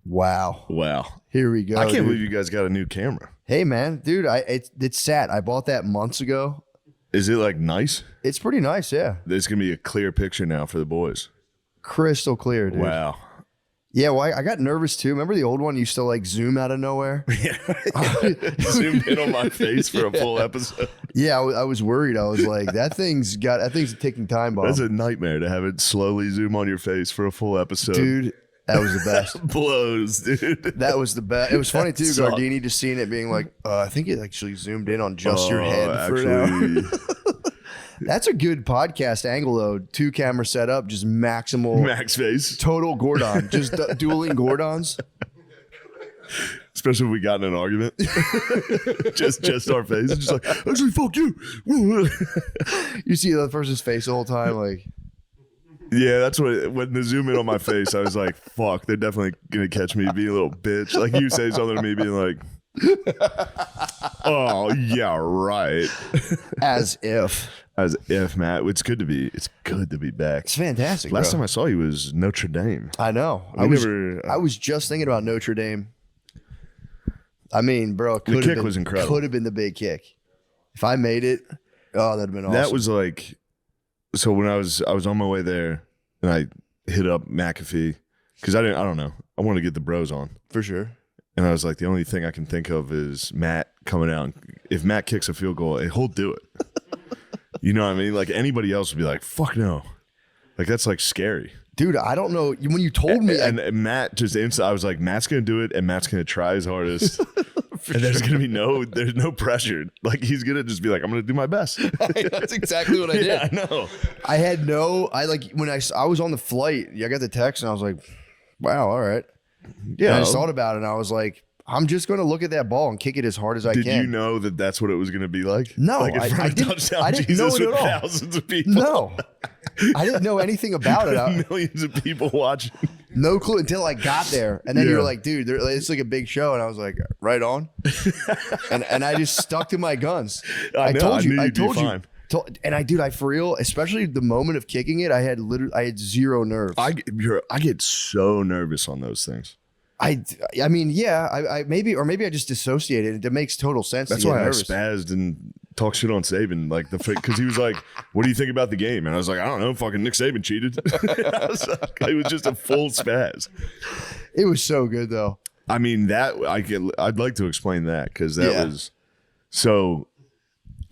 Wow. Wow. Here we go. I can't believe you guys got a new camera. Hey, man. Dude, it's sat. I bought that months ago. Is it like nice? It's pretty nice, yeah. There's going to be a clear picture now for the boys. Crystal clear, dude. Wow. Yeah, well, I got nervous too. Remember the old one used to like zoom out of nowhere? Yeah. Zoomed in on my face for a full episode. Yeah, I was worried. I was like, that thing's a ticking time bomb. That's a nightmare to have it slowly zoom on your face for a full episode. Dude, that was the best. Blows, dude. That was the best. It was funny too, Gardini just seeing it being like, I think it actually zoomed in on just your head for an hour. That's a good podcast angle though. 2 camera setup, just maximal. Max face. Total Gordon. Just dueling Gordons. Especially if we got in an argument. just our face. Just like, actually, fuck you. You see the other person's face the whole time, like. Yeah, that's what, when the zoom in on my face, I was like, fuck, they're definitely going to catch me being a little bitch. Like you say something to me being like, oh, yeah, right. As if, Matt. It's good to be back. It's fantastic. Last time I saw you was Notre Dame. I know. I was just thinking about Notre Dame. I mean, bro, the kick was incredible. Could have been the big kick. If I made it, that'd have been awesome. That was like, so when I was on my way there and I hit up McAfee because I don't know. I want to get the bros on. For sure. And I was like, the only thing I can think of is Matt coming out. If Matt kicks a field goal, he'll do it. You know what I mean? Like anybody else would be like, fuck no. Like that's like scary. Dude, I don't know. When you told me. And Matt just I was like, Matt's going to do it and Matt's going to try his hardest. And there's going to be there's no pressure. Like he's going to just be like, I'm going to do my best. That's exactly what I did. Yeah, I know. When I was on the flight, I got the text and I was like, wow, all right. Yeah. And I just thought about it and I was like, I'm just going to look at that ball and kick it as hard as I can. Did you know that that's what it was going to be like? No, like I didn't know it at all. Thousands of people. No, I didn't know anything about it. Millions of people watching. No clue until I got there. And then you were like, dude, it's like a big show. And I was like, right on. and I just stuck to my guns. I told you. And I for real, especially the moment of kicking it, I had zero nerves. I get so nervous on those things. I mean, yeah, maybe I just dissociated. It makes total sense. That's why I spazzed and talked shit on Saban, like because he was like, "What do you think about the game?" And I was like, "I don't know, fucking Nick Saban cheated." It was just a full spaz. It was so good though. I mean, I'd like to explain that because that was so.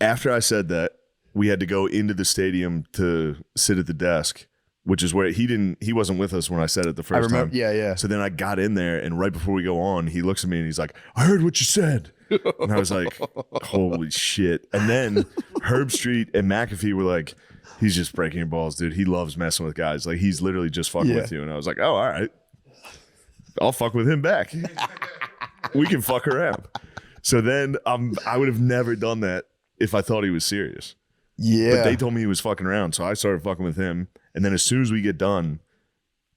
After I said that, we had to go into the stadium to sit at the desk. Which is where he wasn't with us when I said it the first time. Yeah. So then I got in there and right before we go on, he looks at me and he's like, I heard what you said. And I was like, holy shit. And then Herb Street and McAfee were like, he's just breaking your balls, dude. He loves messing with guys. Like he's literally just fucking with you. And I was like, oh, all right. I'll fuck with him back. We can fuck around. So then I would have never done that if I thought he was serious. Yeah. But they told me he was fucking around. So I started fucking with him. And then as soon as we get done,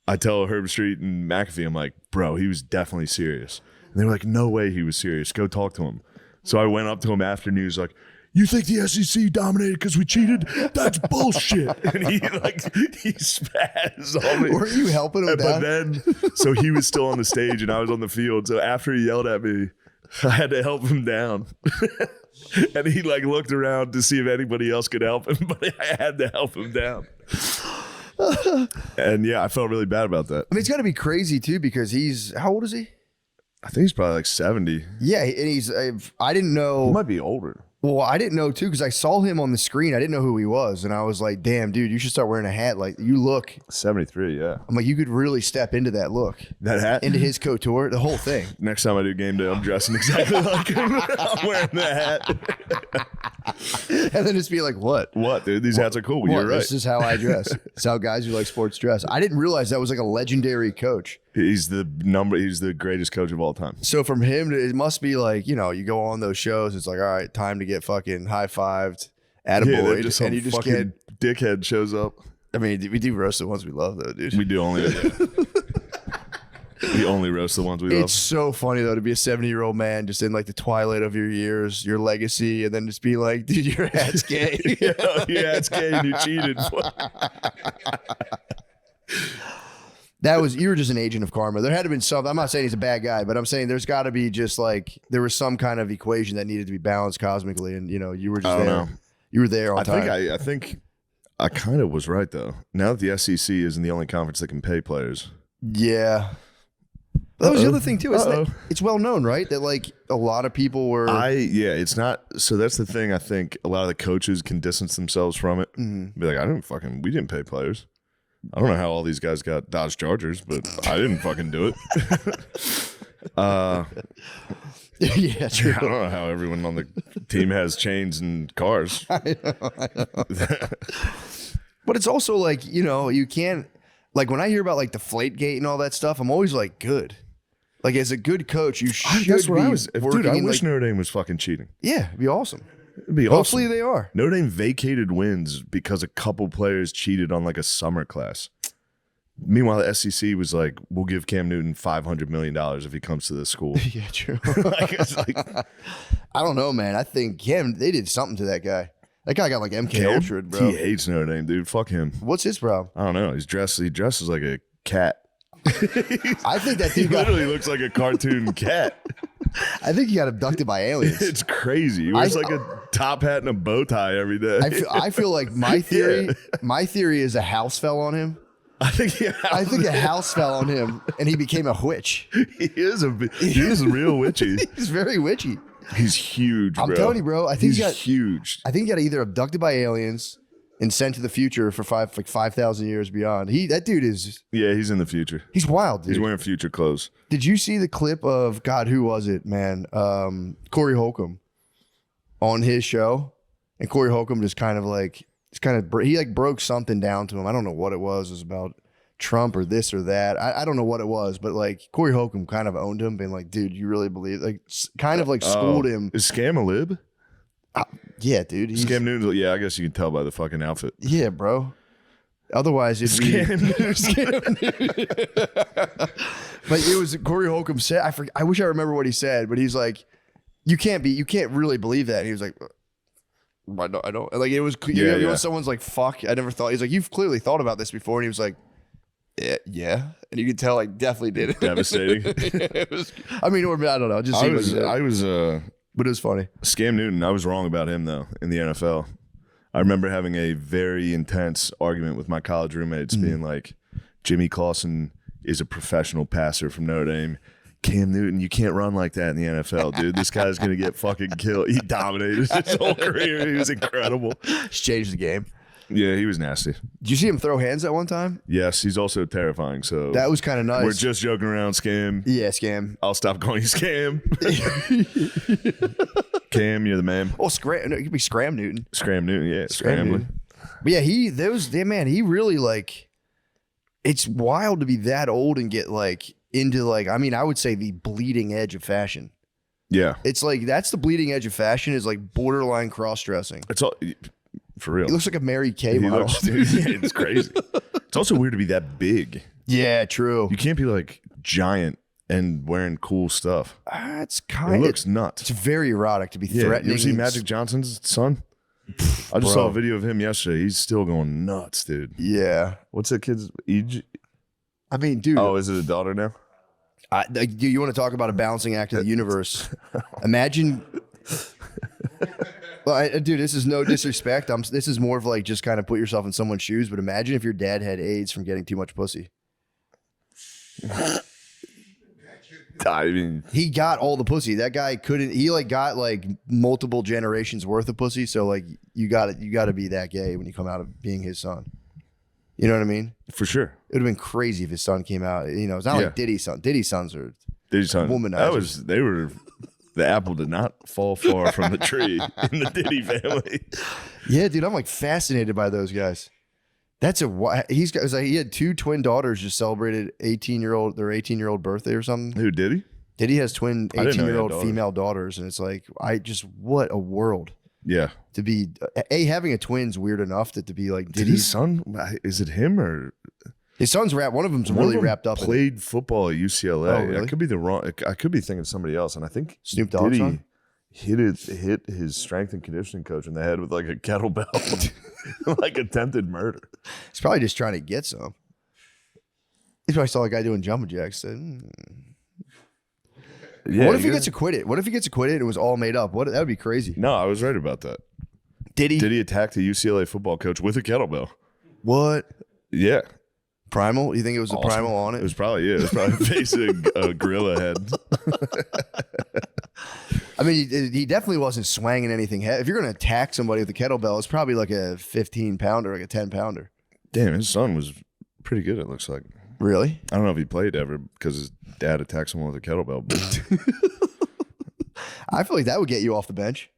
I tell Herb Street and McAfee, I'm like, bro, he was definitely serious. And they were like, no way he was serious. Go talk to him. So I went up to him after and he was like, you think the SEC dominated because we cheated? That's bullshit. And he spazzed on me. Weren't you helping him But then, so he was still on the stage and I was on the field. So after he yelled at me, I had to help him down. And he like looked around to see if anybody else could help him, but I had to help him down. And yeah, I felt really bad about that. I mean, it's got to be crazy too because how old is he? I think he's probably like 70. Yeah, and I didn't know. He might be older. Well, I didn't know too because I saw him on the screen. I didn't know who he was, and I was like, "Damn, dude, you should start wearing a hat. Like you look 73." Yeah, I'm like, you could really step into that look, that hat, into his couture, the whole thing. Next time I do game day, I'm dressing exactly like him. I'm wearing the hat, and then just be like, "What? What, dude? These hats are cool." You're right. This is how I dress. It's how guys who like sports dress. I didn't realize that was like a legendary coach. He's the greatest coach of all time. So from him, it must be like, you go on those shows. It's like, all right, time to get fucking high-fived, attaboy. Just and you just get dickhead shows up. I mean, we do roast the ones we love, though, dude. We do only. We only roast the ones we love. It's so funny, though, to be a 70-year-old man just in like the twilight of your years, your legacy, and then just be like, dude, your hat's gay. Your hat's gay and you cheated. You were just an agent of karma. There had to been some. I'm not saying he's a bad guy, but I'm saying there's got to be just like there was some kind of equation that needed to be balanced cosmically, and you were just there. Know. You were there on time. I think I kind of was right though. Now that the SEC isn't the only conference that can pay players. Yeah. That was the other thing too. It's well known, right? That like a lot of people were. It's not. So that's the thing. I think a lot of the coaches can distance themselves from it. Mm-hmm. Be like, we didn't pay players. I don't know how all these guys got Dodge Chargers, but I didn't fucking do it. Yeah, true. I don't know how everyone on the team has chains and cars. I know. But it's also like, you can't, like when I hear about like Deflategate and all that stuff, I'm always like, good. Like as a good coach, you should That's what be I was. Dude, I wish like, Notre Dame was fucking cheating. Yeah, it'd be awesome. Hopefully awesome. They are. Notre Dame vacated wins because a couple players cheated on like a summer class. Meanwhile, the SEC was like, we'll give Cam Newton $500 million if he comes to this school. Yeah, true. I don't know, man. I think they did something to that guy. That guy got like MK Ultra, bro. He hates Notre Dame, dude. Fuck him. What's his problem? I don't know. He dresses like a cat. I think that dude literally looks like a cartoon cat. I think he got abducted by aliens. It's crazy. He wears like a top hat and a bow tie every day. I feel like my theory is a house fell on him. I think a house fell on him and he became a witch. He is real witchy. He's very witchy. He's huge, bro. I'm telling you, bro. I think he's huge. I think he got either abducted by aliens and sent to the future for 5,000 years beyond. That dude is. Yeah, he's in the future. He's wild, dude. He's wearing future clothes. Did you see the clip of God? Who was it, man? Corey Holcomb on his show, and Corey Holcomb just kind of like. He like broke something down to him. I don't know what it was. It was about Trump or this or that. I don't know what it was, but like Corey Holcomb kind of owned him, being like, dude, you really believe, like kind of like schooled him. Is Scam a lib? Yeah, dude. Scam Newton's, yeah, I guess you can tell by the fucking outfit. Yeah, bro. Otherwise, it'd Scam Newton. But it was Corey Holcomb said, I wish I remember what he said, but he's like, you can't really believe that. And he was like, I don't like it was when someone's like, fuck, I never thought. He's like, you've clearly thought about this before. And he was like, yeah. And you could tell like definitely did it. Devastating. I don't know. Just I was but it was funny. Scam Newton, I was wrong about him though in the NFL. I remember having a very intense argument with my college roommates being like, Jimmy Clausen is a professional passer from Notre Dame. Cam Newton, you can't run like that in the NFL, dude. This guy's going to get fucking killed. He dominated his whole career. He was incredible. He's changed the game. Yeah, he was nasty. Did you see him throw hands at one time? Yes, he's also terrifying. So that was kind of nice. We're just joking around, Scam. Yeah, Scam. I'll stop calling you Scam. Cam, you're the man. Oh, Scram. No, it could be Scram Newton. Scram Newton, yeah. Scrambling. But yeah, he really like, it's wild to be that old and get like into like, I mean, I would say the bleeding edge of fashion. Yeah. It's like, that's the bleeding edge of fashion is like borderline cross-dressing. It's all, for real. He looks like a Mary Kay model. It's crazy. It's also weird to be that big. Yeah, true. You can't be like giant and wearing cool stuff. It looks nuts. It's very erotic to be threatening. You ever see Magic Johnson's son? I just saw a video of him yesterday. He's still going nuts, dude. Yeah. What's that kid's age? I mean, dude. Oh, is it a daughter now? You want to talk about a balancing act of the universe? Imagine. Well, dude, this is no disrespect. This is more of like just kind of put yourself in someone's shoes. But imagine if your dad had AIDS from getting too much pussy. I mean, he got all the pussy. That guy couldn't. He like got like multiple generations worth of pussy. So like you got to be that gay when you come out of being his son. You know what I mean? For sure. It would have been crazy if his son came out. You know, it's not like Diddy's son. Diddy's sons are womanizers. The apple did not fall far from the tree in the Diddy family. Yeah, dude, I'm like fascinated by those guys. He had two twin daughters just celebrated their 18-year-old birthday or something. Who, Diddy? Diddy has twin 18-year-old female daughters, and it's like, what a world. Yeah. To be having a twin's weird enough that to be like Diddy's son, is it him or his son's wrapped? One of them's really wrapped up. Played football at UCLA. Oh, really? I could be I could be thinking of somebody else, and I think Snoop Dogg's son hit his strength and conditioning coach in the head with like a kettlebell, like attempted murder. He's probably just trying to get some. He probably saw a guy doing jumping jacks. Said, Yeah, what if he gets acquitted? What if he gets acquitted and it was all made up? That would be crazy. No, I was right about that. Did he? Did he attack the UCLA football coach with a kettlebell? What? Yeah. Primal? You think it was a primal on it? It was probably facing a gorilla head. I mean, he definitely wasn't swanging anything. If you're going to attack somebody with a kettlebell, it's probably like a 15-pounder, like a 10-pounder. Damn, his son was pretty good, it looks like. Really? I don't know if he played ever because his dad attacked someone with a kettlebell. But I feel like that would get you off the bench.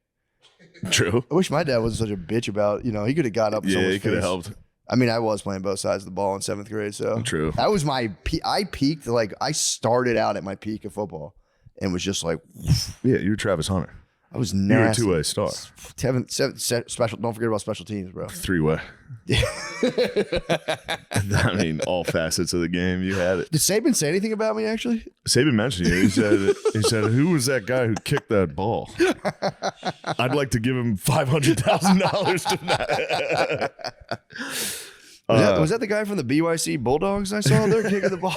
True. I wish my dad wasn't such a bitch about, he could have got up. Yeah, he could have helped. I mean, I was playing both sides of the ball in 7th grade, so. True. That was I peaked, I started out at my peak of football and was just like. Yeah, you were Travis Hunter. I was nasty. You were a 2-way star. Special. Don't forget about special teams, bro. 3-way. Yeah. I mean, all facets of the game, you had it. Did Saban say anything about me, actually? Saban mentioned you. He said, who was that guy who kicked that ball? I'd like to give him $500,000 to Was that the guy from the BYC Bulldogs I saw there kicking the ball?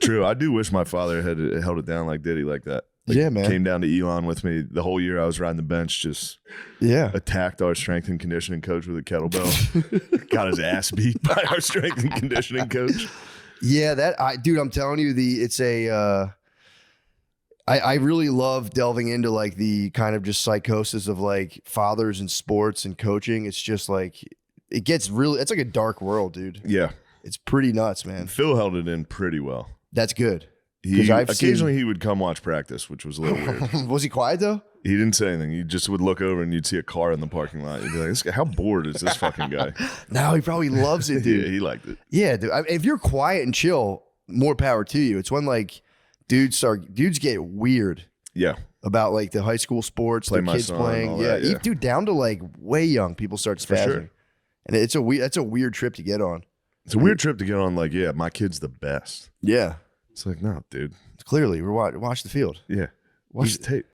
True. I do wish my father had held it down like Diddy like that. Yeah, man. Came down to Elon with me the whole year I was riding the bench, just attacked our strength and conditioning coach with a kettlebell. Got his ass beat by our strength and conditioning coach. Yeah, dude, I'm telling you, it's a I really love delving into like the kind of just psychosis of like fathers in sports and coaching. It's just like it gets really, it's like a dark world, dude. Yeah. It's pretty nuts, man. Phil held it in pretty well. That's good. Occasionally he would come watch practice, which was a little weird. Was he quiet though? He didn't say anything. He just would look over and you'd see a car in the parking lot. You'd be like, how bored is this fucking guy? No, he probably loves it, dude. Yeah, he liked it. Yeah, dude. If you're quiet and chill, more power to you. It's when like dudes get weird. Yeah. About like the high school sports, the kids playing. Yeah. Dude, down to like way young people start spazzing. Sure. And that's a weird trip to get on. It's a weird trip to get on, like, yeah, my kid's the best. Yeah. It's like, no, dude. Clearly, watch the field. Yeah. Watch the tape.